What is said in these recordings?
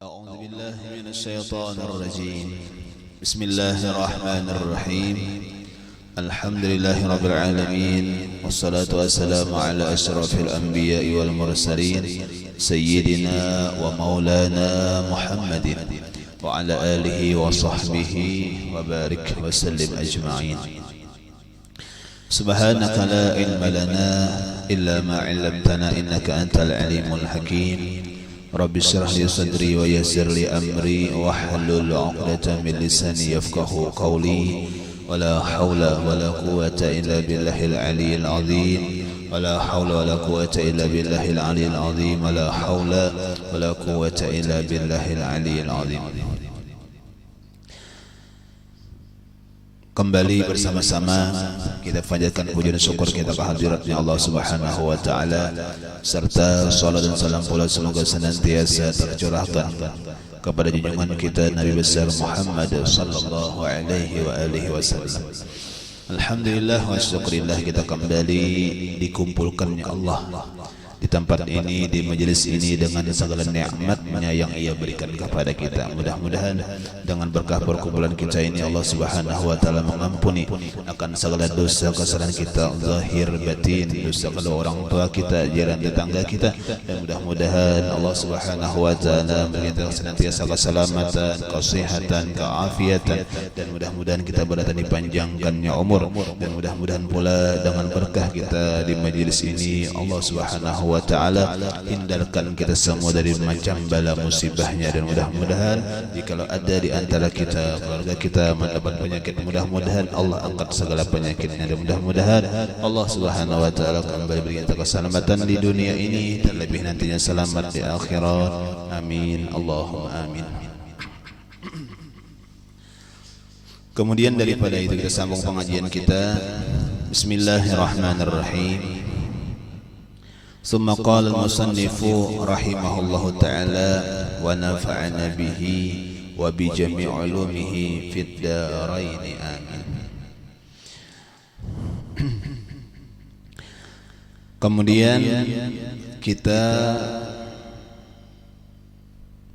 أعوذ بالله من الشيطان الرجيم. بسم الله الرحمن الرحيم. الحمد لله رب العالمين، والصلاة والسلام على أشرف الأنبياء والمرسلين سيدنا ومولانا محمد وعلى آله وصحبه وبارك وسلم أجمعين. سبحانك لا علم لنا إلا ما علمتنا إنك أنت العليم الحكيم. رب اشرح لي صدري ويسر لي أمري واحلل عقدة من لساني يفقهوا قولي. ولا حول ولا قوة إلا بالله العلي العظيم. ولا حول ولا قوة إلا بالله العلي العظيم. ولا حول ولا قوة إلا بالله العلي العظيم. Kembali bersama-sama kita panjatkan puji dan syukur kita kehadiratnya Allah Subhanahu wa taala, serta salat dan salam pula semoga senantiasa tercurahkan kepada junjungan kita Nabi besar Muhammad sallallahu alaihi wasallam. Alhamdulillah wa syukurillah, kita kembali dikumpulkannya Allah di tempat ini, di majelis ini dengan segala nikmatnya yang Ia berikan kepada kita. Mudah-mudahan dengan berkah perkumpulan kita ini Allah Subhanahu wa taala mengampuni akan segala dosa kesalahan kita zahir batin, dosa kedua orang tua kita, jiran tetangga kita, dan mudah-mudahan Allah Subhanahu wa taala memberikan senantiasa keselamatan, kesehatan, keafiatan, dan mudah-mudahan kita berada dipanjangkannya umur, dan mudah-mudahan pula dengan berkah kita di majelis ini Allah Subhanahu wa ta'ala hindarkan kita semua dari macam bala musibahnya, dan mudah-mudahan jikalau ada di antara kita, keluarga kita mendapat penyakit, mudah-mudahan Allah angkat segala penyakitnya, dan mudah-mudahan Allah Subhanahu wa ta'ala kembali beri kita keselamatan di dunia ini, terlebih nantinya selamat di akhirat. Amin, Allahumma amin. Kemudian daripada itu kita sambung pengajian kita. Bismillahirrahmanirrahim. ثم قال المصنف رحمه الله تعالى ونفعنا به وبجميع علومه في الدارين آمين. Kemudian kita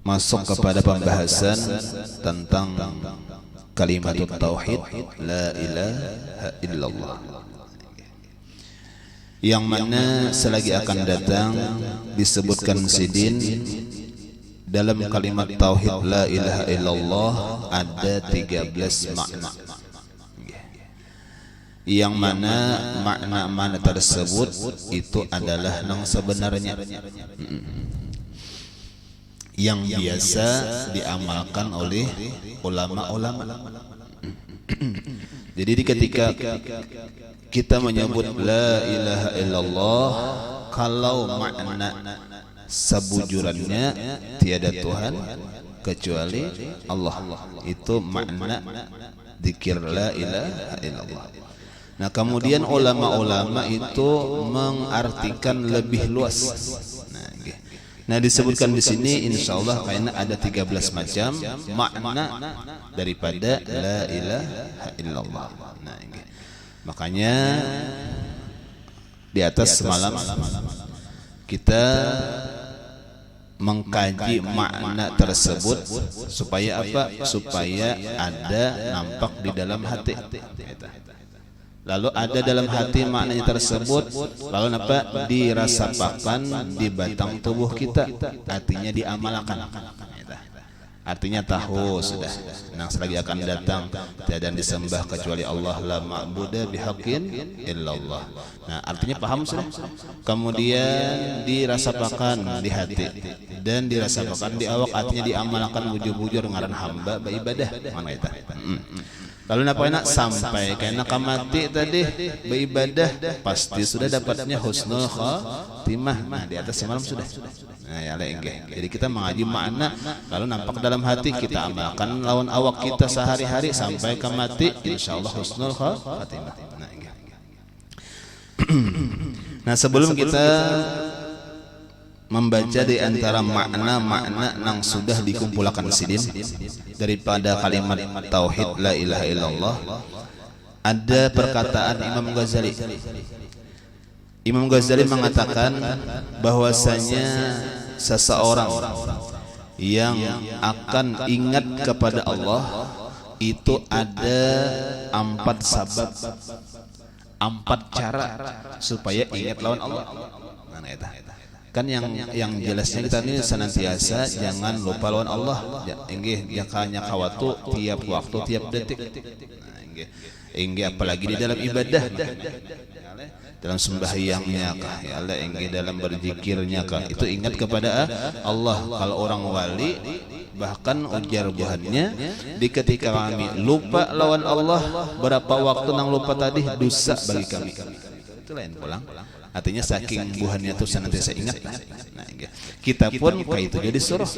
masuk kepada pembahasan tentang kalimat tauhid la ilaha illallah, yang mana selagi akan datang disebutkan sidin dalam kalimat tauhid la ilaha illallah ada 13 makna, yang mana makna-makna tersebut itu adalah yang sebenarnya yang biasa diamalkan oleh ulama-ulama. Jadi ketika kita menyebut la ilaha illallah, kalau makna sebujurannya tiada Tuhan kecuali Allah, itu makna zikir la ilaha illallah. Nah, kemudian ulama-ulama itu mengartikan lebih luas. Nah, disebutkan di sini insyaallah kayaknya ada 13 macam makna daripada la ilaha illallah. Nah, makanya di atas semalam kita mengkaji makna tersebut supaya apa? Supaya ada nampak di dalam hati. Lalu ada dalam hati maknanya tersebut, lalu apa? Dirasakan di batang tubuh kita, artinya diamalkan. Artinya tahu sudah, nah selagi akan datang tiada disembah kecuali Allah, la ma'budu bihaqqin illallah. Nah, artinya paham sudah. Kemudian dirasakan di hati dan dirasakan di awak, artinya diamalkan bujur-bujur ngaran hamba beribadah. Mana itu? Lalu napa enak sampai karena kamati tadi beribadah pasti sudah dapatnya husnul khatimah. Nah, di atas semalam sudah. Nah, ya lenggeh. Jadi kita mengaji makna lalu nampak dalam hati, kita amalkan lawan awak kita sehari-hari sampai kamati insyaallah husnul khatimah. Nah, sebelum kita membaca di antara makna-makna yang sudah dikumpulkan sidin daripada kalimat tauhid la ilaha illallah, ada perkataan Imam Ghazali. Imam Ghazali mengatakan bahwasanya seseorang yang akan ingat kepada Allah itu ada 4 sabab, 4 cara supaya ingat lawan Allah. Nah, eta kan yang jelasnya kita ini senantiasa jangan lupa lawan Allah. Inggih jakanya kawatu tiap waktu tiap detik. Nah, inggih apalagi di dalam ibadah, dalam sembahyangnya kah, ya Allah, inggih dalam berzikirnya kah, itu ingat kepada Allah. Kalau orang wali bahkan ujar buhannya di ketika kami lupa lawan Allah berapa waktu nang lupa tadi dosa bagi kami. Itu lain pulang. Artinya saking buhannya tuh senantiasa ingat. Nah, kita pun kayak itu jadi suruh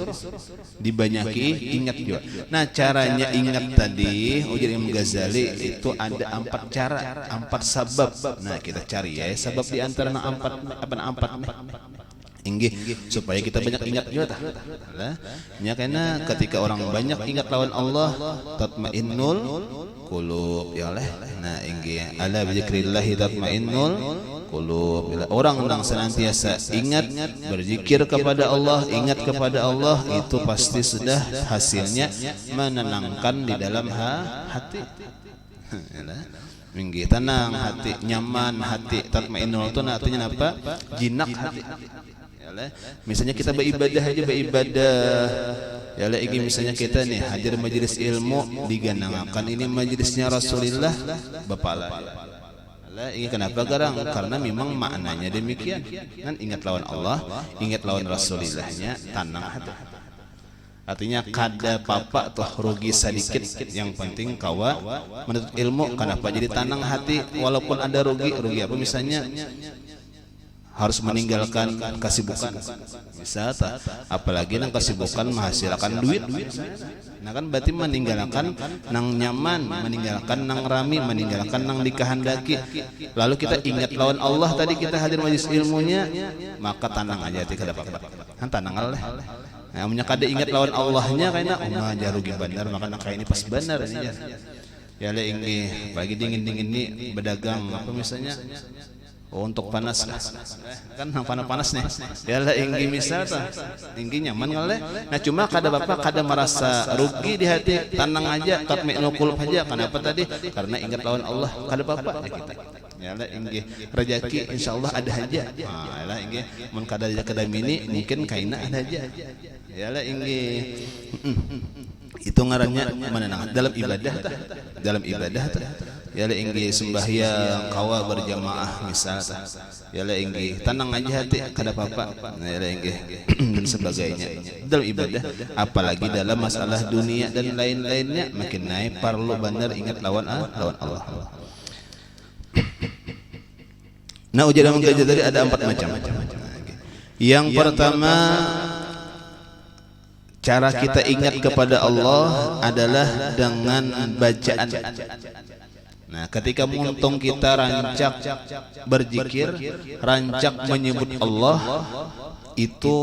dibanyaki ingat juga. Nah, caranya ingat tadi ujar Imam Ghazali itu ada 4 cara, 4 sabab. Nah, kita cari ya sabab di antara 4 inggih supaya kita banyak ingat juga tah. Nya karena ketika orang banyak ingat lawan Allah tatmainnul qulub ya Allah. Nah, inggih ala bi dzikrillah tatmainnul qulub. Bila orang senantiasa ingat berzikir kepada Allah, ingat kepada Allah, itu pasti sudah hasilnya menenangkan di dalam hati. Inggih tenang hati, nyaman hati. Tatmainnul itu artinya apa? Jinak hati. Misalnya kita beribadah aja ya Allah, ini misalnya kita nih hadir majelis ilmu diganangkan ini majelisnya Rasulullah Bapak Allah. Ini kenapa garang? Karena memang maknanya demikian. Kan ingat lawan Allah, ingat lawan Rasulillahnya, tanang hati. Artinya kada papa toh rugi sedikit, yang penting kawa menuntut ilmu. Kenapa jadi tanang hati walaupun ada rugi apa misalnya harus meninggalkan kesibukan bisa apalagi nang kesibukan menghasilkan duit. Nah kan berarti meninggalkan nang nyaman, meninggalkan nang rami, meninggalkan nang dikehendaki. Lalu kita ingat lawan Allah tadi kita hadir majelis ilmunya, maka tenang aja hati kada apa-apa. Kan tenang Allah. Nah, punya kada ingat lawan Allahnya kayaknya mah rugi benar, maka kayak ini pas benar ini ya. Ya le inggi bagi dingin-dingin ini berdagang apa misalnya. Oh, untuk panas kan panas nih ya lah inggi misal inggi nyaman kali. Nah cuma kada bapak kada merasa rugi di hati, tenang aja tatmainnul qulub aja. Kenapa tadi? Karena ingat lawan Allah. Kada bapak ya kita ya lah inggi rezeki insyaallah ada aja. Nah lah inggi mun kada kada mini mungkin kaina ada aja ya lah inggi. Itu ngarannya menenang dalam ibadah ya la inggi sembahyang kawa berjamaah misal ya la inggi tenang aja hati kada apa-apa ya la inggi dan sebagainya dalam ibadah. Apalagi dalam masalah dunia dan lain-lainnya makin naik perlu benar ingat lawan Allah. Nah ujar Imam Ghazali ada 4 macam. Yang pertama, cara kita ingat kepada Allah adalah dengan bacaan. Nah, ketika muntung kita rancak berzikir, rancak menyebut Allah, itu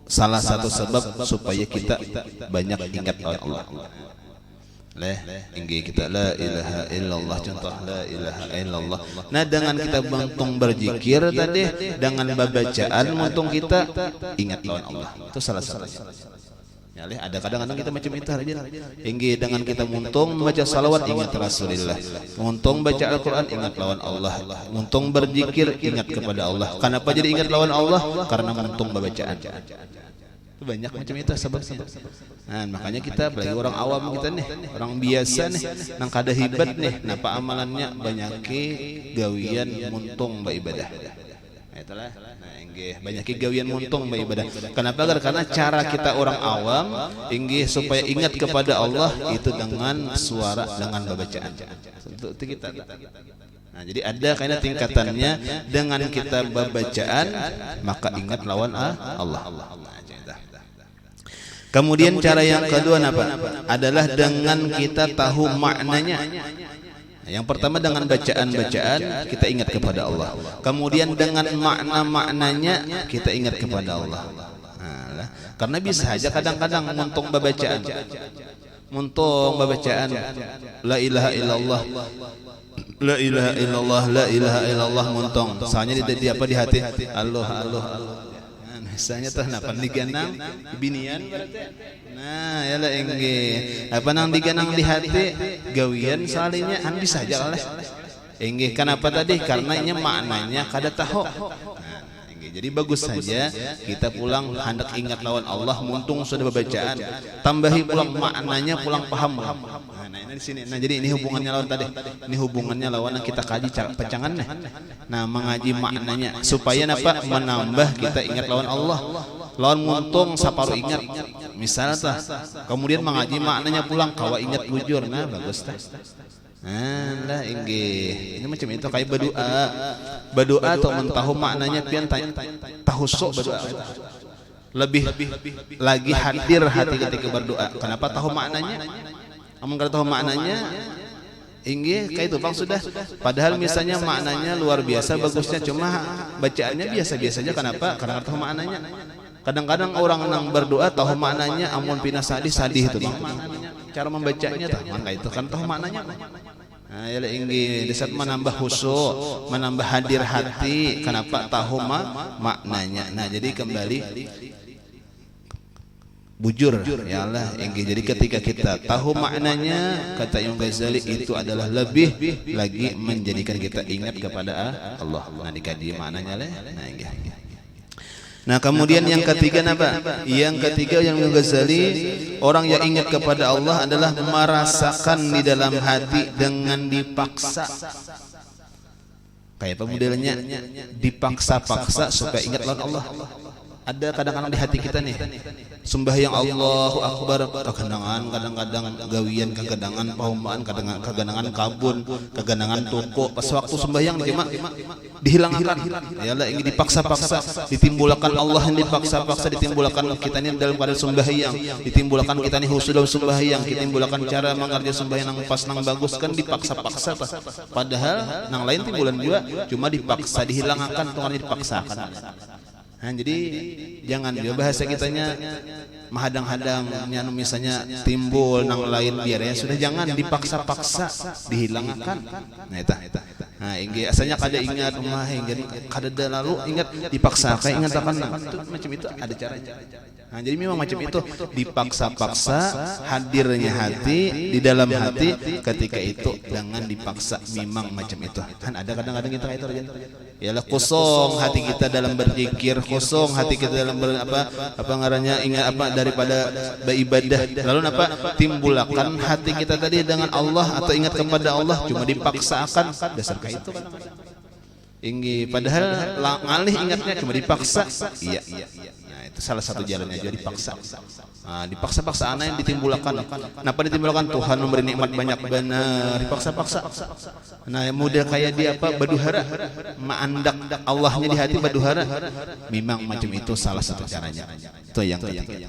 salah satu sebab supaya kita banyak ingat Allah. Inggi kita la ilaha illallah, contoh la ilaha illallah. Nah, dengan kita muntung berzikir tadi, dengan bacaan muntung kita ingat lawan Allah. Itu salah satunya. Ya, ada kadang-kadang kita macam itu aja. Inggi dengan kita muntung membaca salawat ingat Rasulullah, muntung baca Al-Quran ingat lawan Allah, muntung berzikir ingat kepada Allah. Kenapa jadi ingat lawan Allah? Karena muntung bacaan. Itu banyak macam itu sebab-sebab. Nah, makanya kita apalagi orang awam kita nih, orang biasa nih, nang kada hibat nih, napa amalannya banyak gawian muntung beribadah. Itulah, nah inggih banyak gawian muntung beribadah. Kenapa? Karena cara kita orang awam inggih supaya ingat kepada Allah itu dengan suara, dengan bacaan. Untuk kita. Nah, jadi ada kayaknya tingkatannya dengan kita bacaan maka ingat lawan Allah. Kemudian cara yang kedua apa? Adalah dengan kita tahu maknanya. Yang pertama dengan bacaan-bacaan kita ingat kepada Allah. Kemudian dengan makna-maknanya kita ingat kepada Allah. Nah, karena bisa saja kadang-kadang muntung bacaan. Muntung bacaan la ilaha illallah. La ilaha illallah, la ilaha illallah muntung. Soalnya di apa di hati Allah. Misalnya tah napa diganang binian berarti. Nah, yalah engge. Apa nang diganang di hati gawian salahnya an bisa aja lah. Engge kenapa tadi? Karena ini maknanya kada tahu. Jadi bagus saja kita pulang hendak ingat lawan Allah muntung sudah bacaan, tambahi pulang maknanya pulang paham. Nah ini di sini. Nah jadi ini hubungannya lawan tadi. Ini hubungannya lawan yang kita kaji pecangannya. Nah mengaji maknanya supaya apa? Menambah kita ingat lawan Allah. Lawan muntung saparu ingat. Misalnya kemudian mengaji maknanya pulang kawa ingat bujur. Nah bagus tah. Lah inggih. Ini macam itu kayak berdoa. Berdoa atau mentahu maknanya pian tahu sok berdoa. Lebih lagi hadir hati ketika berdoa. Kenapa tahu maknanya? Amun kada tahu maknanya inggih kayak itu Bang sudah. Padahal misalnya maknanya luar biasa bagusnya cuma bacaannya biasa-biasa saja. Kenapa? Karena tahu maknanya. Kadang-kadang orang nang berdoa tahu maknanya amun pina sadih itu Bang. Cara membacanya tahu itu kan tahu maknanya. Nah, ya ingin di saat menambah khusyuk, menambah hadir hati, kenapa tahu maknanya. Nah, jadi kembali bujur ya Allah ingin. Jadi ketika kita tahu maknanya, kata Imam Ghazali itu adalah lebih lagi menjadikan kita ingat kepada Allah. Nah, dikaji maknanya lah. Nah, ingin. Nah kemudian yang ketiga apa? Yang ketiga yang Ghazali, orang yang ingat kepada Allah adalah merasakan di dalam hati dengan dipaksa. Kayak apa modelnya? Dipaksa-paksa supaya ingat lawan Allah. Ada kadang-kadang di hati kita nih sembahyang Allahu Akbar, kadang-kadang gawian, kegadangan paumaan, kegadangan kabun, kegadangan toko. Pas waktu sembahyang cuma dihilangkan. Yalah ini dipaksa-paksa, ditimbulkan Allah yang dipaksa-paksa, ditimbulkan kita ini dalam keadaan sembahyang, ditimbulkan kita ini khusyuk dalam sembahyang, ditimbulkan cara mengerjakan sembahyang nang pas nang bagus kan dipaksa-paksa. Padahal nang lain timbulan juga cuma dipaksa, dihilangkan tuh kan dipaksakan. Nah, jadi jangan juga bahasa kitanya menghadang-hadang misalnya timbul nang lain biarnya sudah jangan dipaksa-paksa dihilangkan. Nah itu. Nah inggih asalnya kada ingat ingat kada lalu ingat dipaksa kayak ingat apa itu macam itu ada caranya. Nah jadi memang macam itu dipaksa-paksa hadirnya hati di dalam hati ketika itu dengan dipaksa memang macam itu. Kan ada kadang-kadang kita itu aja. Ialah kosong hati kita dalam berzikir, kosong hati kita dalam apa ngarannya ingat apa daripada beribadah. Lalu apa timbulkan hati kita tadi dengan Allah atau ingat kepada Allah cuma dipaksakan dasar kayak itu kadang-kadang. Inggi padahal ngalih ingatnya cuma dipaksa. Iya. Nah, itu salah satu jalannya juga dipaksa. Nah, dipaksa-paksa anak yang ditimbulkan. Kenapa ditimbulkan? Tuhan memberi nikmat banyak benar, dipaksa-paksa. Nah, model kayak dia apa? Baduhara, maandak Allahnya di hati baduhara. Memang macam itu salah satu caranya. Itu yang ketiga.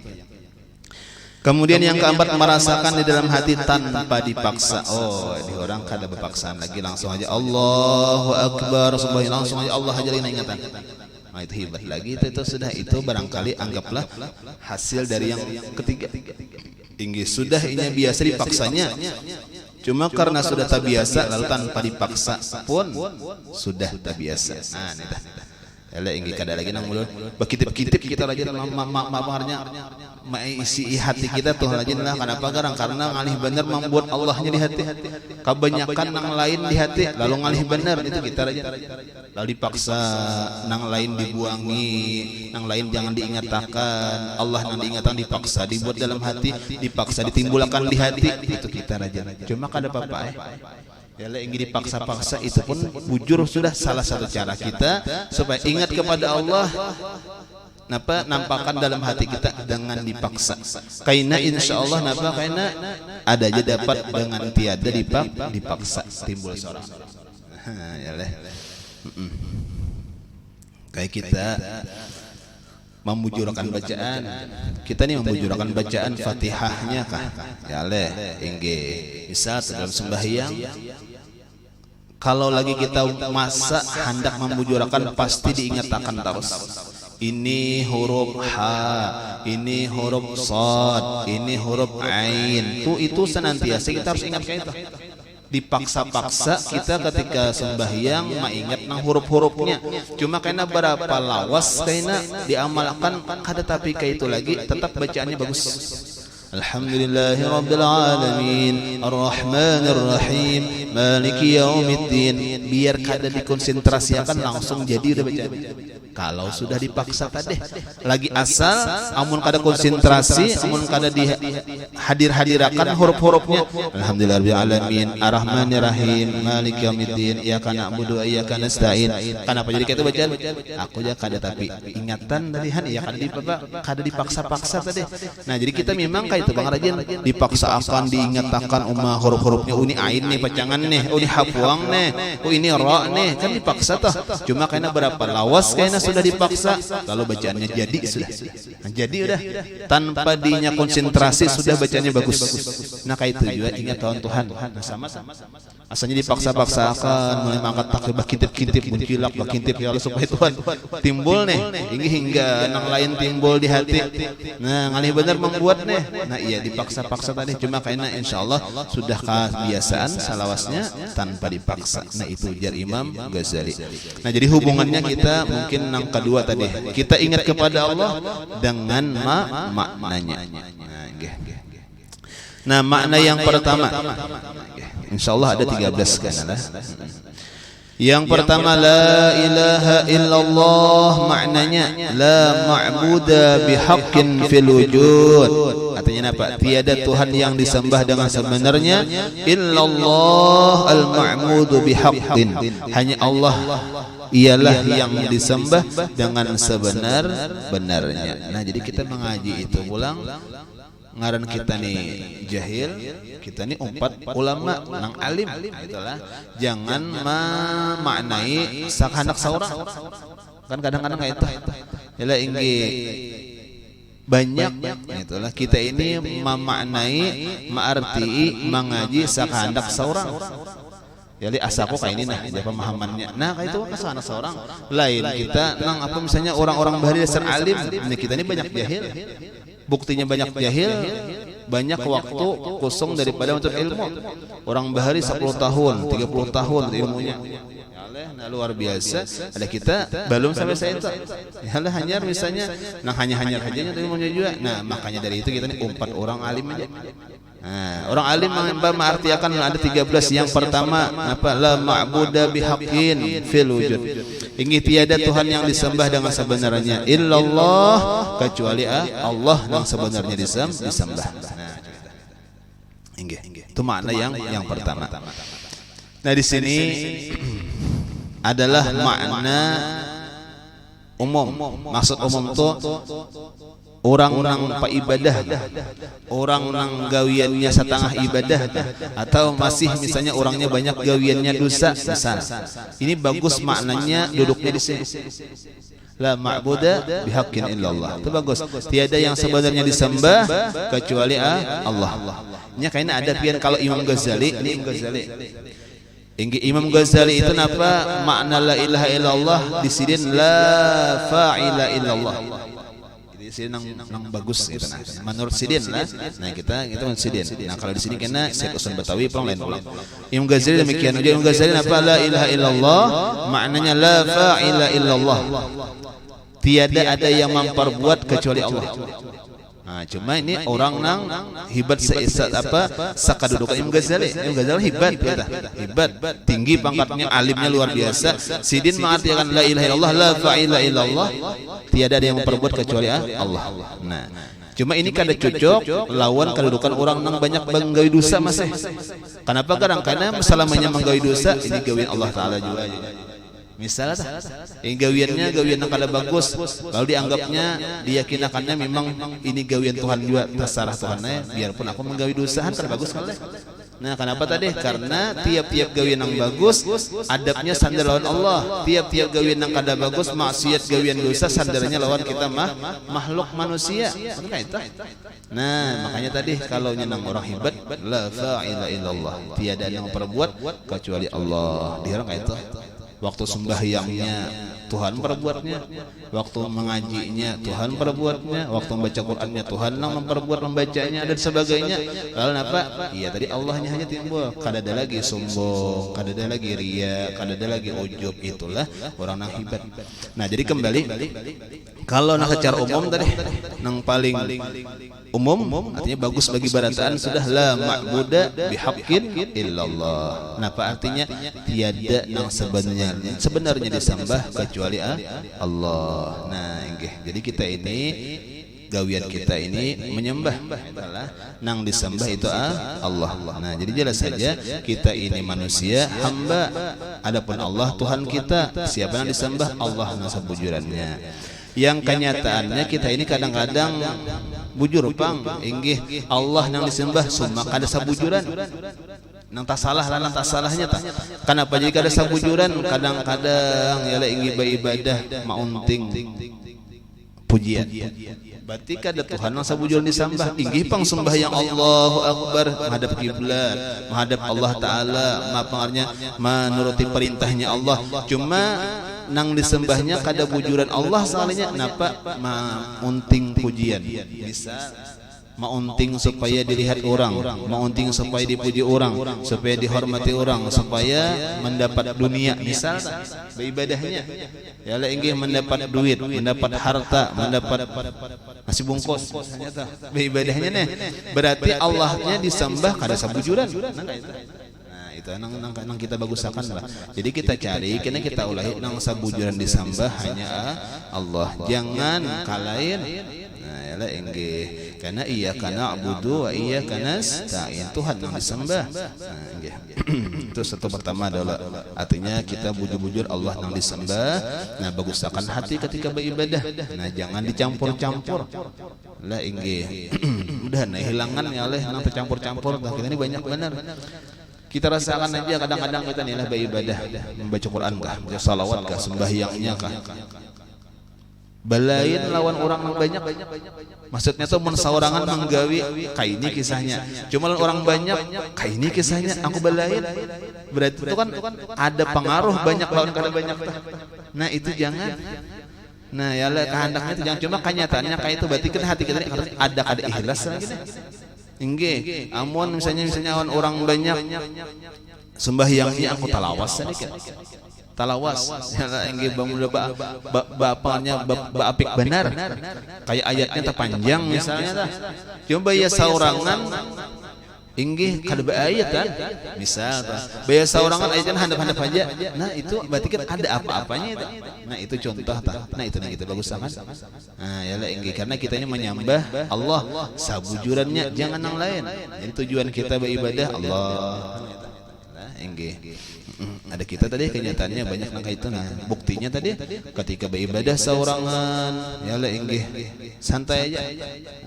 Kemudian yang keempat merasakan di dalam hati tanpa dipaksa. Oh, di orang kada berpaksaan lagi langsung aja Allahu Akbar, langsung aja Allah aja ingatan. Nah, itu hebat lagi itu sudah itu barangkali anggaplah hasil dari yang ketiga. Tinggi sudah ini biasa dipaksanya. Cuma karena sudah tak biasa lalu tanpa dipaksa pun sudah tak biasa. Nah, ini dah. Yalah ingin kada lagi nang mulut bekitip-kitip kita aja mamarnya isi hati kita tuh aja lah. Kenapa garang? Karena ngalih bener membuat Allahnya di hati. Kebanyakan nang lain di hati lalu ngalih bener itu kita aja. Lalu dipaksa nang lain dibuangi, nang lain jangan diingatkan. Allah nang diingatkan dipaksa dibuat dalam hati, dipaksa ditimbulkan di hati itu kita aja. Cuma kada apa-apa Yalah ingin dipaksa-paksa itu pun bujur sudah salah satu cara kita supaya ingat kepada Allah. Napa nampakkan dalam hati kita dengan dipaksa. Kaina insyaallah napa kaina ada aja dapat dengan tiada dipaksa timbul seorang. Yalah. Kayak kita membujurkan bacaan. Kita nih membujurkan bacaan Fatihahnya kah? Yalah inggih. Bisa dalam sembahyang kalau lagi kita masa hendak membujurkan pasti diingatkan terus. Ini huruf ha, ini huruf sad, ini huruf ain. Itu senantiasa kita harus ingat kayak itu. dipaksa-paksa kita ketika sembahyang maingat nang huruf-hurufnya. Cuma karena berapa lawas karena diamalkan kada tapi kayak itu lagi tetap bacaannya bagus. Alhamdulillahi Rabbil Alamin Ar-Rahmanir Rahim Maliki Yaumiddin. Biar kada dikonsentrasikan langsung jadi udah baca. Kalau sudah dipaksa tadi lagi asal amun kada konsentrasi, amun kada dihadir-hadirakan huruf-hurufnya. Alhamdulillahirabbil alamin arrahmanir rahim maliki yaumiddin iyyaka na'budu wa iyyaka nasta'in. Kenapa jadi kayak itu bacaan? Aku aja kada tapi ingatan tadi han ya kada dipaksa-paksa tadi. Nah, jadi kita memang kayak itu Bang Rajin dipaksa akan diingatakan huruf-hurufnya uni ain nih pacangan nih, uni hafwang nih, ini ra nih, kan dipaksa toh. Cuma karena berapa lawas karena sudah dipaksa, kalau bacaannya jadi sudah. Nah, jadi udah tanpa dinya konsentrasi sudah bacaannya bagus. Nah, kayak itu juga ingat Tuhan. Nah, sama-sama. Asalnya dipaksa-paksakan mulai mangkat takbir bakintip-kintip muncilak bakintip ya Allah supaya Tuhan timbul nih hingga nang lain timbul di hati. Nah, ngalih benar membuat nih. Nah, iya dipaksa-paksa tadi cuma karena insyaallah sudah kebiasaan salawasnya tanpa dipaksa. Nah, itu ujar Imam Ghazali. Nah, jadi hubungannya kita mungkin yang kedua tadi kita ingat kepada Allah dengan maknanya. Nah, makna yang pertama insyaallah ada 13 kan. Yang pertama la ilaha illallah, maknanya la ma'buda bihaqqin fil wujud. Artinya apa? Tiada Tuhan yang disembah dengan sebenarnya illallah al-ma'budu bihaqqin. Hanya Allah ialah yang disembah dengan sebenar-benarnya. Nah, jadi kita mengaji itu ulang ngaran kita nih jahil, kita nih umpat ulama nang alim itulah. Jangan memaknai sakandak saurang. Kan kadang-kadang kayak itu. Yalah inggi banyak itulah kita ini memaknai, mengarti, mengaji sakandak saurang. Jadi asaku kayak ini nah dia pemahamannya. Nah, kayak itu kan sakandak saurang. Lain kita nang apa misalnya orang-orang bahari dasar alim, ini kita ini banyak jahil. Buktinya banyak jahil, banyak waktu kosong daripada untuk ilmu. Orang bahari 10 tahun, 30 tahun ilmunya. Nah, luar biasa. Ada kita belum sampai saya itu. Yalah hanya misalnya, nah hanya hajanya ilmunya juga. Nah, makanya dari itu kita nih umpat orang alim aja. Nah, orang alim mengartikan ada 13. Yang pertama apa? La ma'buda bihaqqin fil wujud. Ingin tiada Tuhan yang disembah dengan sebenarnya illallah, kecuali Allah yang sebenarnya disembah. Nah, itu makna yang pertama. Nah, di sini adalah makna umum. Maksud umum itu orang nang ibadah, orang nang gawiannya setengah ibadah, atau masih misalnya orangnya banyak gawiannya dosa besar. Ini bagus maknanya duduknya di sini. La ma'buda bihaqqin illallah. Itu bagus. Tiada yang sebenarnya disembah kecuali Allah. Ini kayaknya ada pian kalau Imam Ghazali, ini Imam Ghazali itu apa? Makna la ilaha illallah di sini la fa'ila illallah. Sini nang bagus gitu nah. Menurut Sidin lah. Nah, kita menurut Sidin. Nah, kalau di sini kena Syekh Usun Batawi pulang. Imam Ghazali demikian. Imam Ghazali apa? La ilaha illallah maknanya la fa'ila illallah. Tiada ada yang memperbuat kecuali Allah. Nah, cuma ini orang nang hibat sakadudukan Imam Ghazali. Imam Ghazali hibat, tinggi pangkatnya, alimnya luar biasa. Sidin mengartikan la ilaha illallah la fa'ila illallah. Tiada ada yang memperbuat kecuali Allah. Nah, cuma ini kada cocok lawan kedudukan orang nang banyak menggawi dosa masih. Kenapa? Karena selamanya menggawi dosa ini gawian Allah Taala juga. Misalnya gawiannya gawian yang kada bagus, lalu dianggapnya diyakinakannya memang ini gawian Tuhan juga, terserah Tuhannya biarpun aku menggawi dosahan kada bagus kali. Nah, kenapa tadi? Karena tiap-tiap gawian yang bagus adabnya sandar lawan Allah. Tiap-tiap gawian yang kada bagus maksiat gawian dosa sandarnya lawan kita makhluk manusia. Nah, makanya tadi kalau nyenang orang hebat la fa'ila illallah. Tiada yang memperbuat kecuali Allah. Diharang kayak itu. Waktu sembahyangnya Tuhan perbuatnya, waktu mengajinya Tuhan perbuatnya, waktu membaca Qur'annya Tuhan yang memperbuat membacanya dan sebagainya. Lalu apa? Iya tadi Allahnya hanya timbul, kada ada lagi sombong, kada ada lagi ria, kada ada lagi ujub. Itulah orang yang hebat. Nah jadi kembali, kalau nah secara umum tadi yang paling umum artinya bagus bagi barataan sudah la ma'buda bihaqqin illallah. Nah apa artinya? Tiada yang sebenarnya disembah kecuali Allah. Nah jadi kita ini gawian kita ini menyembah adalah nang disembah itu Allah. Nah jadi jelas saja kita ini manusia hamba, adapun Allah Tuhan kita. Siapa yang disembah? Allah yang sebujurannya. Yang kenyataannya kita ini kadang-kadang bujur pang inggih Allah yang disembah summa kada sabujuran. Nang tak salah lah, nang tak salahnya tak. Kenapa jadi kada sabujuran? Kadang-kadang ya inggih beribadah maunting pujian. Berarti kada Tuhan yang sabujuran disembah. Inggih pang sembah yang Allahu Akbar, menghadap kiblat, menghadap Allah Taala, mapangarnya menuruti perintahnya Allah. Cuma nang disembahnya kada bujuran Allah salahnya napa maunting pujian. Bisa maunting supaya dilihat orang, maunting supaya dipuji orang, supaya dihormati orang, supaya mendapat dunia misal beribadahnya. Ya lah inggih mendapat duit, mendapat harta, mendapat nasi bungkus ternyata beribadahnya nih. Berarti Allahnya disembah kada sabujuran. Itu nang kita bagusakan lah. Jadi kita cari, kena kita ulahi nang sabujuran disembah hanya Allah, jangan kalain. Nah yalah inggih karena iya kana abudu wa iya kana nasta'in, Tuhan yang disembah. Nah inggih itu satu pertama adalah artinya kita bujur-bujur Allah yang disembah. Nah bagusakan hati ketika beribadah. Nah jangan dicampur-campur lah inggih. Udah nah hilangan ya oleh nang tercampur-campur. Kita ini banyak benar. Kita rasakan aja kadang-kadang kita nih lah beribadah, membaca Quran kah, membaca salawat kah, sembahyangnya kah, balain lawan orang yang banyak. Maksudnya tuh mensaurangan menggawi kayak ini kisahnya. Cuma orang banyak kayak ini kisahnya aku balain. Berarti itu kan ada pengaruh banyak lawan kada banyak. Nah itu jangan. Nah ya lah kehendaknya itu jangan, cuma kenyataannya kayak itu berarti kan hati kita ini ada ikhlas lagi. Inggih, amun misalnya orang banyak sembahyangnya aku talawas sedikit. Talawas, inggih bangun bapaknya apik benar. Kayak ayatnya terpanjang misalnya tah. Coba ya saurangan inggih kada ayat kan? Misal tah. Baya saurangan ayatnya handap-handap aja. Nah, itu berarti kan ada apa-apanya itu. Nah, itu contoh tah. Nah, itu kita bagus sangat. Nah, yalah inggih karena kita ini menyembah Allah, sabujurannya jangan yang lain. Jadi tujuan kita beribadah Allah. Nah, inggih. Ada kita tadi kenyataannya banyak nangka itu. Nah buktinya tadi ketika beribadah saurangan ya lah inggih santai aja,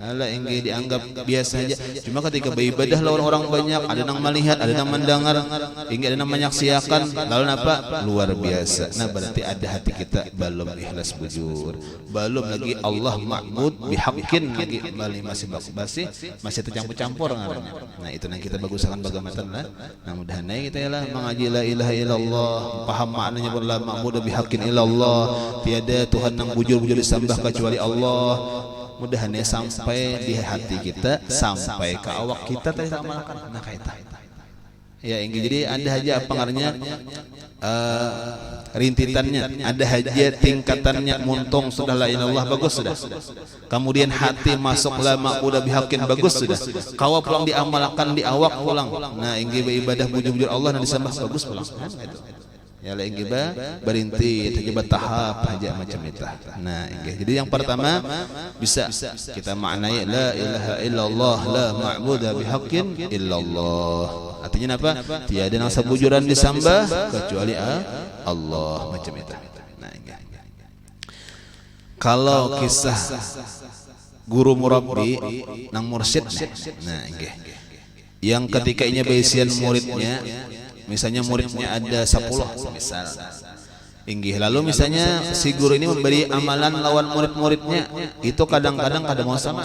lah inggih dianggap biasa aja. Cuma ketika beribadah lawan orang banyak, ada yang melihat, ada yang mendengar, inggih ada yang menyaksikan, lalu apa luar biasa. Nah berarti ada hati kita belum ikhlas bujur, belum lagi Allah ma'bud bihaqqin lagi masih tercampur-campur. Nah itu yang kita baguskan bagaimana lah. Nah mudah-mudahan kita ya lah mengaji la ilaha illallah, paham maknanya la ma'budu bihaqqin illallah, tiada Tuhan yang bujur-bujur disembah kecuali Allah. Mudah-mudahan sampai di hati kita, sampai ke awak kita kita amalkan. Nah kaita ya inggih. Jadi ada aja apa ngaranya rintitannya, ada aja tingkatannya. Muntung sudah la ilallah bagus sudah, kemudian hati masuk la ma'budu bihaqqin bagus sudah, kawa pulang diamalkan di awak pulang. Nah inggih beribadah bujur-bujur Allah dan disembah bagus pulang. Ya la inggih berinti terjebak tahap aja macam itu. Nah inggih jadi yang pertama bisa kita maknai la ilaha illallah la ma'budu bihaqqin illallah. Artinya apa? Tiada yang sabujuran disembah kecuali Allah macam itu. Nah inggih. Kalau kisah guru murabbi nang mursyid, nah inggih yang ketika inya baisian muridnya, misalnya muridnya ada 10 misal, Inggih. Lalu misalnya si guru ini memberi amalan lawan murid-muridnya, itu kadang-kadang kada mau sama.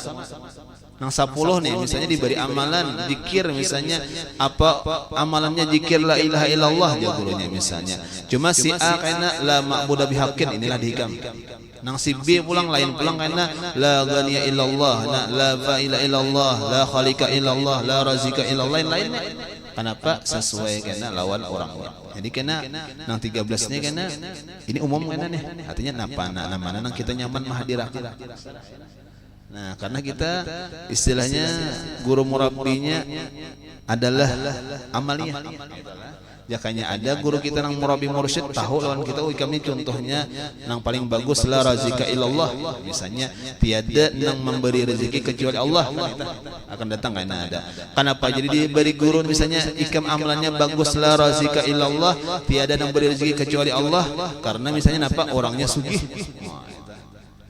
Nang 10 nih misalnya diberi amalan zikir, misalnya apa amalannya zikir la ilaha illallah dia gurunya misalnya. Cuma si A karena la ma'budu bihaqqin, inilah dihikam. Nang si B pulang lain pulang karena la ghaniya illallah, la fa'ila illallah, la khaliqa illallah, la razika illallah, lain-lainnya. Kenapa? Sesuai karena lawan orang-orang. Jadi kena nang 13-nya kena ini umum kena nih. Artinya napa nama nang kita nyaman mah dirakan. Nah, karena kita istilahnya guru murabbinya adalah amaliyah. Jakanya ada guru kita nang murabbi mursyid tahu lawan kita, kami contohnya nang paling bagus la razika illallah, misalnya tiada nang memberi rezeki kecuali Allah, akan datang karena ada. Kenapa jadi diberi guru misalnya ikam amalannya bagus la razika illallah, tiada nang beri rezeki kecuali Allah, karena misalnya apa orangnya sugih.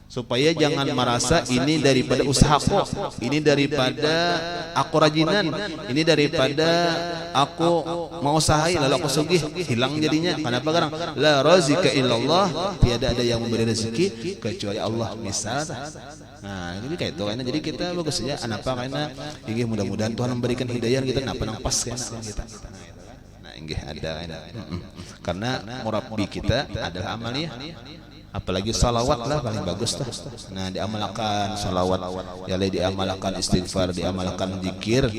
Supaya jangan merasa ini daripada usahaku, ini daripada aku rajinan, ini daripada aku mau usahain lalu aku sugih, hilang jadinya. Kenapa sekarang la razika illallah, tiada ada yang memberi rezeki kecuali Allah misal. Nah, jadi kayak itu karena jadi kita bagus saja anapa karena ini mudah-mudahan Tuhan memberikan hidayah kita napa nang pas kita. Nah, inggih ada karena murabbi kita adalah amaliyah. Apalagi salawat lah paling bagus tuh. Nah, diamalkan salawat, ya diamalkan istighfar, diamalkan zikir,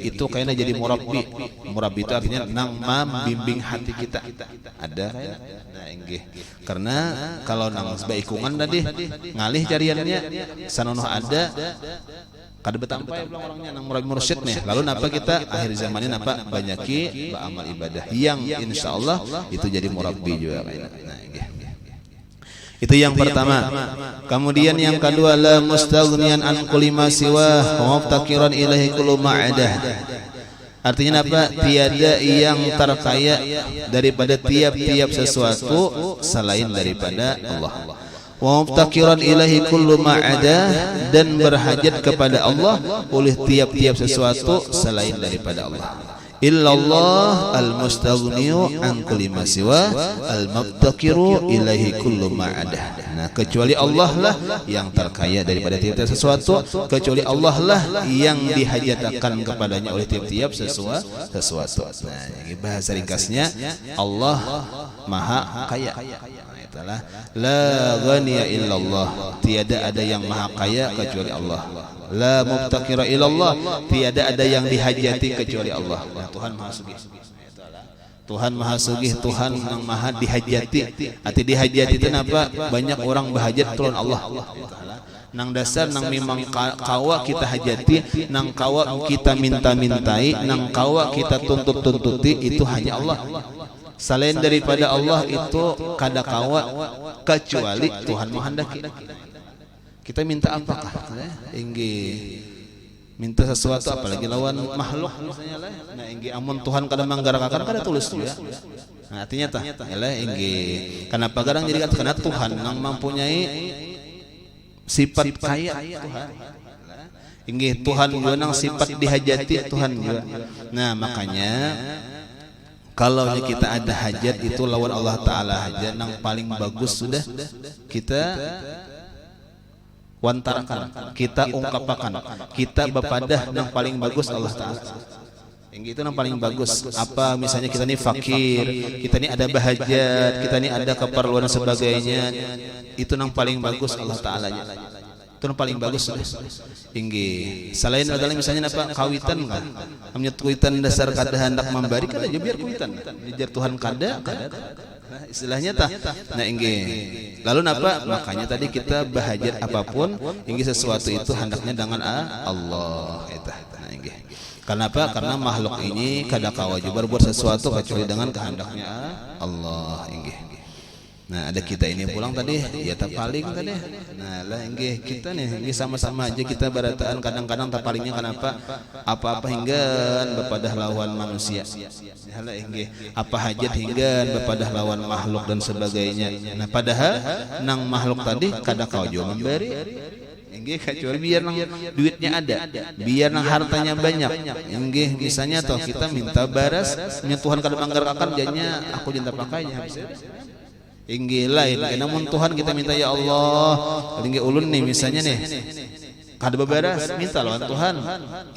itu kayaknya jadi murabbi. Murabbi itu artinya nang membimbing hati kita. Ada. Nah, inggih. Karena kalau nang sebaikungan tadi ngalih cariannya sanono ada kada betampai orangnya nang murabbi mursyid nih. Lalu napa kita akhir zaman ini napa banyaki beramal ibadah yang insyaallah itu jadi murabbi juga kayaknya. Nah, inggih. Itu yang pertama. Kemudian yang kedua la mustaghniyan an kulli ma siwa wa muftakiran ilaihi kullu ma'adah. Artinya apa? Tiada yang terkaya daripada tiap-tiap sesuatu selain daripada Allah. Wa muftakiran ilaihi kullu ma'adah, dan berhajat kepada Allah oleh tiap-tiap sesuatu selain daripada Allah. Illallah al-mustaghniyu an kulli ma siwa al-mubtakiru ilaihi kullu ma'adah. Nah, kecuali Allah lah yang terkaya daripada tiap-tiap sesuatu, kecuali Allah lah yang dihajatkan kepadanya oleh tiap-tiap sesuatu. Nah, ini bahasa ringkasnya Allah Maha Kaya. Itulah la ghaniya illallah, tiada ada yang maha kaya kecuali Allah. La mubtakira illallah, tiada ada yang dihajati kecuali Allah. Nah, Tuhan Maha Sugih. Tuhan Maha Sugih, Tuhan yang Maha dihajati. Arti dihajati itu apa? Banyak orang berhajat tulun Allah. Nang dasar nang memang kawa kita hajati, nang kawa kita minta-mintai, nang kawa kita tuntut-tuntuti, itu hanya Allah. Selain daripada Allah itu kada kawa kecuali Tuhan menghendaki. Kita minta apakah? Minta sesuatu apalagi lawan makhluk misalnya lah. Nah, amun Tuhan kada manggarakakan kada tulus juga. Nah, artinya tah yalah kenapa kadang jadi karena Tuhan yang mempunyai sifat kaya Tuhan. Tuhan juga nang sifat dihajati Tuhan juga. Nah, makanya kalau kita ada hajat itu lawan Allah Ta'ala hajat yang paling bagus sudah kita wantarkan, kita ungkapkan, kita bepadah yang paling bagus Allah Ta'ala. Yang itu yang paling bagus. Apa misalnya kita ini fakir, kita ini ada bahajat, kita ini ada keperluan dan sebagainya, itu yang paling bagus Allah Ta'ala. Itu yang paling bagus. Selain adalah misalnya apa kawitan kan, namanya kuitan dasar kada hendak memberi kada aja biar kuitan, biar Tuhan kada. Nah, istilahnya tah. Nah, lalu napa? Makanya tadi kita bahajat apapun, sesuatu itu hendaknya dengan Allah. Nah, kenapa? Karena makhluk ini kada kawa juga berbuat sesuatu kecuali dengan kehendaknya Allah. Nah, ada kita ini pulang tadi, ya tak paling tadi. Nah, lah kita nih, sama-sama aja kita barataan kadang-kadang tak palingnya kenapa? Apa-apa hingga bepadah lawan manusia. Halah apa hajat hingga bepadah lawan makhluk dan sebagainya. Nah, padahal nang makhluk tadi kadang kau juga memberi. Kecuali biar nang duitnya ada, biar nang hartanya banyak. Misalnya toh kita minta baras, Tuhan kada manggarakakan jadinya aku jangan pakainya. Inggih lain namun Tuhan kita minta ya Allah inggih ulun nih misalnya nih kada beberes minta lawan Tuhan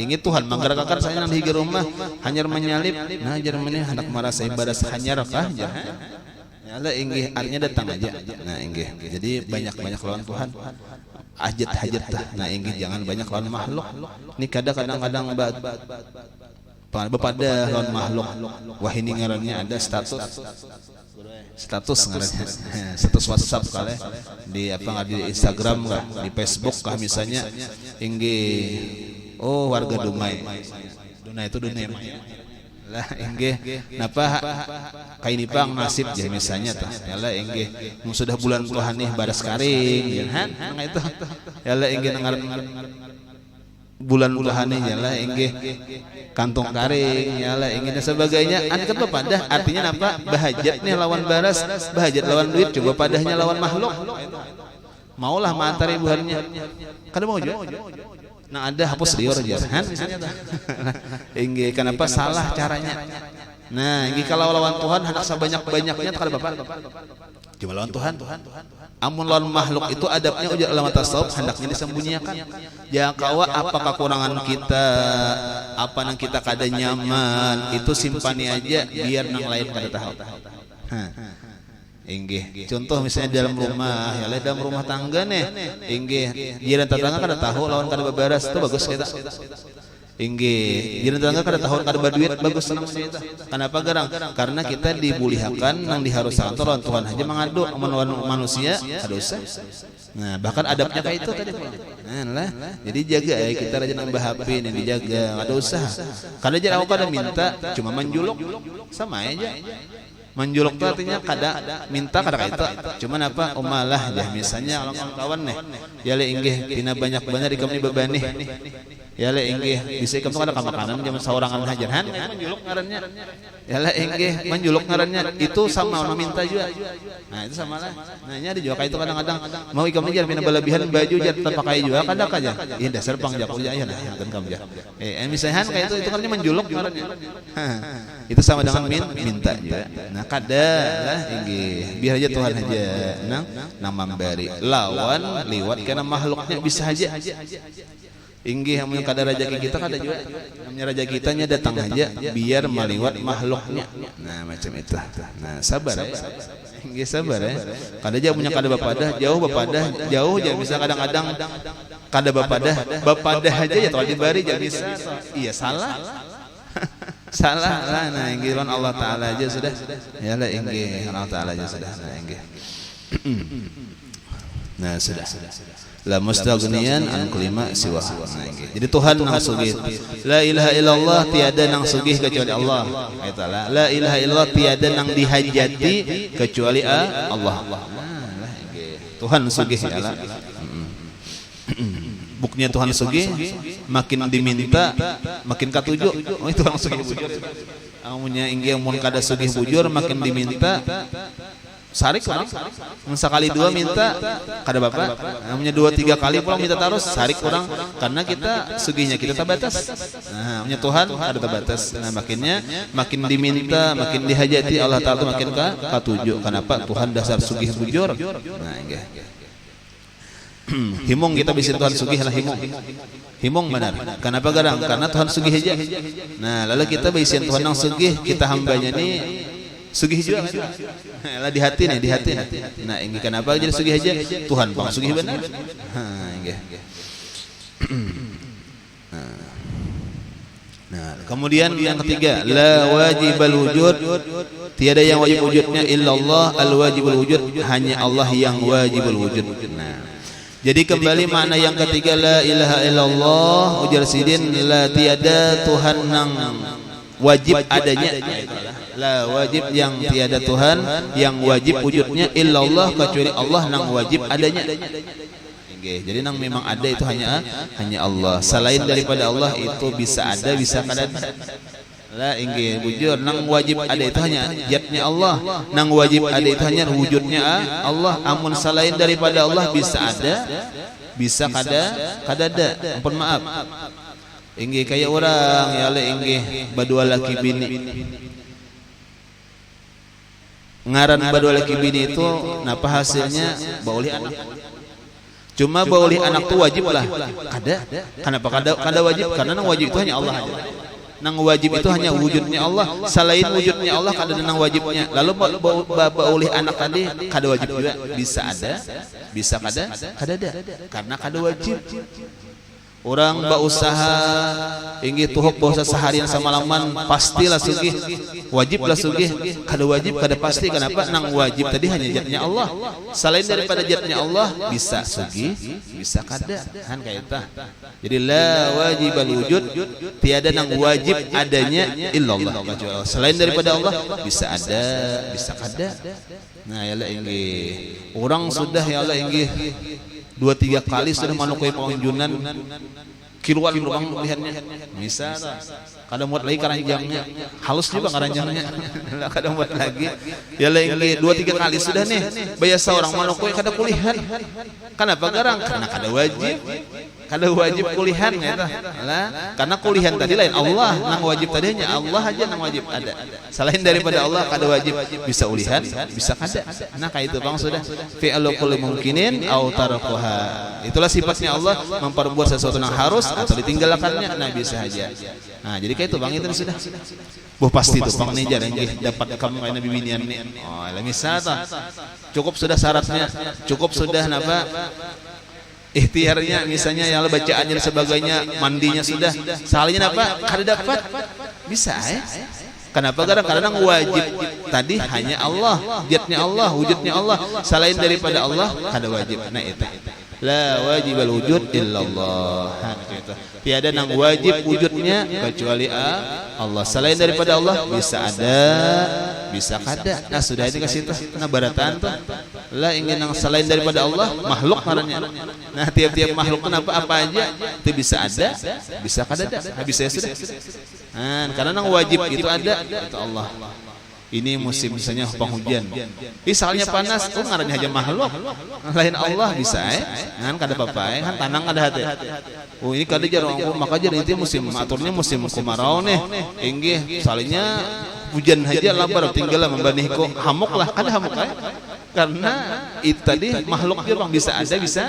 inggih Tuhan manggarakakan saya nang higi rumah hanyar menyalip nah jar meneh hendak marasa ibadah hanyar kah jar nyala inggih artinya datang aja nah inggih jadi banyak-banyak lawan Tuhan hajat tah nah inggih jangan banyak lawan makhluk ini kadang-kadang bepada lawan makhluk wah ini ngarannya ada status ngarannya status WhatsApp kali di apa di Instagram kah di Facebook kah misalnya inggih oh warga Dumai itu Dumai lah inggih napa kainipang nasib jadi misalnya tah yala inggih sudah bulan Tuhan nih baras karing kan itu yala inggih ngaran bulan Tuhan nih yala inggih kantong karing yala ingin dan sebagainya kan bepadah artinya apa bahajat nih lawan baras bahajat lawan duit coba padahnya lawan makhluk maulah mantar ibuhannya kada mau juga nah ada hapus liur aja kan misalnya inggih kenapa salah caranya nah inggih kalau lawan Tuhan hendak sebanyak-banyaknya kada bapak cuma lawan Tuhan amun lawan makhluk itu adabnya ujar ulama tasawuf hendaknya disembunyikan ya kawa apa kekurangan kita apa yang kita kada nyaman itu simpani aja biar nang lain kada tahu inggih contoh misalnya dalam rumah ya dalam rumah tangga nih inggih jiran tetangga kada tahu lawan kada beberes itu bagus kita inggih jiran tetangga kada tahu kada berduit bagus senang kita kenapa garang karena kita dibulihakan nang diharuskan lawan Tuhan aja mengadu lawan manusia ada usah nah bahkan adabnya kayak itu tadi nah lah jadi jaga ya kita rajin nambah HP yang dijaga ada usah kada jar aku kada minta cuma menjuluk sama aja menjuluk itu artinya kada minta kada itu cuman apa umalah ya misalnya kawan-kawan nih ya le inggih dina banyak-banyak ikam ni bebani ya le inggih bisa ikam tuh kada makanan zaman saurangan hajaran menjuluk ngarannya ya le inggih menjuluk ngarannya itu sama meminta juga nah itu sama lah nanya di juga itu kadang-kadang mau ikam ni jar pina belebihan baju jar terpakai juga kada aja iya dasar pangjaku ya nah kan kamu ya misalnya kayak itu karena menjuluk ngarannya itu sama dengan minta juga nah kada lah inggih biar aja Tuhan aja nang memberi lawan liwat karena makhluknya bisa aja inggih amun kada rezeki kita kada juga namanya rezeki kitanya datang aja biar meliwat makhluknya nah macam itu nah sabar ya inggih sabar ya kada aja punya kada bapadah jauh aja bisa kadang-kadang kada bapadah aja ya Tuhan dibari aja bisa iya salah salah lah nah inggih Allah Ta'ala aja sudah ya lah inggih Allah Ta'ala aja sudah nah inggih nah sudah la mustaghniyan an kulima siwa nah inggih jadi Tuhan nang sugih la ilaha illallah tiada nang sugih kecuali Allah eta la ilaha illallah tiada nang dihajati kecuali Allah nah inggih Tuhan sugih ya lah buknya Tuhan sugih makin diminta makin katuju itu orang sugih bujur amunnya inggih mun kada sugih bujur makin diminta sarik orang sekali dua minta kada bapak amunnya 2-3 kali pulang minta terus sarik orang karena kita sugihnya kita terbatas nah amunnya Tuhan kada terbatas nah makin diminta makin dihajati Allah Ta'ala makin katuju kenapa Tuhan dasar sugih bujur nah inggih himung kita bisa Tuhan sugih lah himung benar kenapa garang karena Tuhan sugih aja nah lalu kita bisa Tuhan yang sugih kita hambanya nih sugih juga lah di hati nah ini kenapa jadi sugih aja Tuhan pang sugih benar nah kemudian yang ketiga la wajibal wujud tiada yang wajib wujudnya illallah al wajibul wujud hanya Allah yang wajibul wujud nah jadi kembali makna yang ketiga la ilaha illallah ujar sidin la tiada Tuhan nang wajib adanya la wajib yang tiada Tuhan yang wajib wujudnya illallah kecuali Allah nang wajib adanya jadi nang memang ada itu hanya Allah selain daripada Allah itu bisa ada bisa kada la inggih bujur nang wajib ada itu hanya zatnya Allah nang wajib ada itu hanya wujudnya Allah amun selain daripada Allah bisa ada bisa kada ada ampun maaf inggih kayak orang ya le inggih badua laki bini ngaran badola kibini itu napa hasilnya bauli anak. Cuma bauli anak itu wajib lah. Kenapa kada wajib? Karena nang wajib itu hanya Allah aja. Nang wajib itu hanya wujudnya Allah. Selain wujudnya Allah kada nang wajibnya. Lalu bauli anak tadi kada wajib juga. Bisa ada, bisa kada ada. Karena kada wajib. Orang berusaha inggih tuhuk bahasa seharian samalaman pastilah sugih, wajiblah sugih, kada wajib kada pasti. Kenapa? Nang wajib tadi hanya zatnya Allah. Selain daripada zatnya Allah bisa sugih, bisa kada. Han kaita. Jadi la wajibal wujud, tiada nang wajib adanya illallah. Selain daripada Allah bisa ada, bisa kada. Nah ya Allah inggih. Orang sudah ya Allah inggih 2-3 kali sudah manukai pengunjunan kiluan lubang lihatnya bisa kadang muat lagi keranjangnya halus juga keranjangnya kadang muat lagi ya lagi 2-3 kali sudah nih biasa orang manukai kada kulihan kenapa garang karena kada wajib kulihan ya lah karena kulihan tadi lain Allah nang wajib tadinya Allah aja nang wajib ada selain daripada Allah kada wajib bisa ulihan bisa kada nah kayak itu bang sudah fi'lu kulli mungkinin au tarkuha itulah sifatnya Allah memperbuat sesuatu yang harus atau ditinggalkannya nah bisa aja nah jadi kayak itu bang itu sudah pasti itu bang nih jarang dapat kamu kayak nabi binian nih oh lah misal cukup sudah syaratnya cukup sudah napa ikhtiarnya misalnya yang bacaannya dan sebagainya mandinya sudah salahnya apa kada dapat bisa kenapa karena wajib tadi hanya Allah zatnya Allah wujudnya Allah selain daripada Allah kada wajib nah itu la wajibal wujud illallah tiada nang wajib wujudnya kecuali Allah selain daripada Allah bisa ada bisa kada nah sudah itu kasih tuh nah baratan tuh lah ingin yang selain daripada Allah makhluk marahnya nah tiap-tiap makhluk kenapa apa aja itu bisa ada bisa kada ada bisa ya sudah karena yang wajib itu ada itu Allah ini musim misalnya penghujan misalnya panas oh ngarannya aja makhluk lain Allah bisa kan kada apa-apa kan tanang ada hati oh ini kada jarang maka jadi itu musim aturnya musim kemarau nih inggih salahnya hujan aja labar tinggal membanihku hamuk lah kada hamuk karena itu tadi makhluk dia bang bisa ada bisa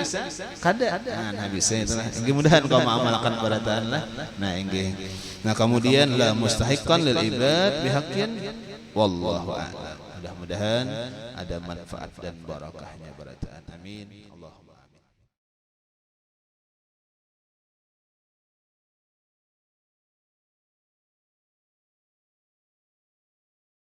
kada nah bisa itu lah mudah-mudahan kau mengamalkan barataan lah nah inggih nah kemudian la mustahiqan lil ibad bihaqqin wallahu a'lam mudah-mudahan ada manfaat dan barakahnya barataan amin Allahumma